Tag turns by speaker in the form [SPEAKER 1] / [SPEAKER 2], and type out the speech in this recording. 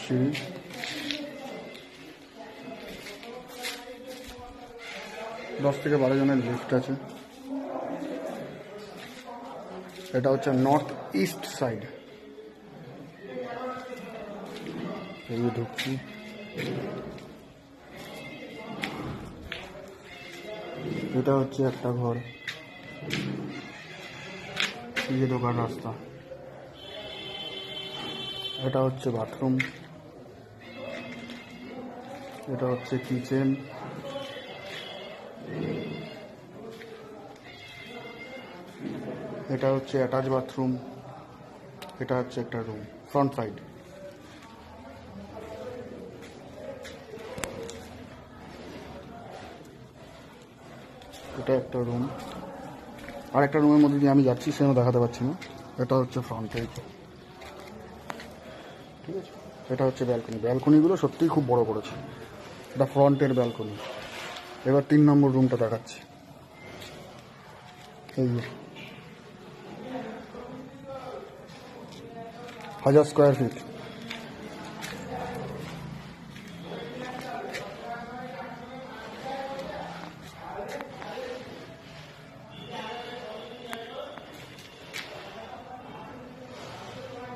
[SPEAKER 1] সিঁড়ি, দশ থেকে 12 জনের লিফট আছে। এটা হচ্ছে নর্থ ইস্ট সাইড। এই ঢুকছি, এটা হচ্ছে একটা ঘর, এই যে ঢোকার রাস্তা। এটা হচ্ছে বাথরুম, এটা হচ্ছে কিচেন, এটা হচ্ছে অ্যাটাচ বাথরুম, এটা হচ্ছে একটা রুম ফ্রন্ট সাইড। এটা একটা রুম, আর একটা রুমের মধ্যে দিয়ে আমি যাচ্ছি, সেখানে দেখাতে পারছি না। এটা হচ্ছে ফ্রন্ট সাইড, ঠিক আছে। এটা হচ্ছে ব্যালকনি, ব্যালকনিগুলো সত্যিই খুব বড় করেছে। এটা ফ্রন্টের ব্যালকনি। এবার 3 নম্বর রুমটা দেখাচ্ছি। এই 1000 স্কোয়ার ফিট।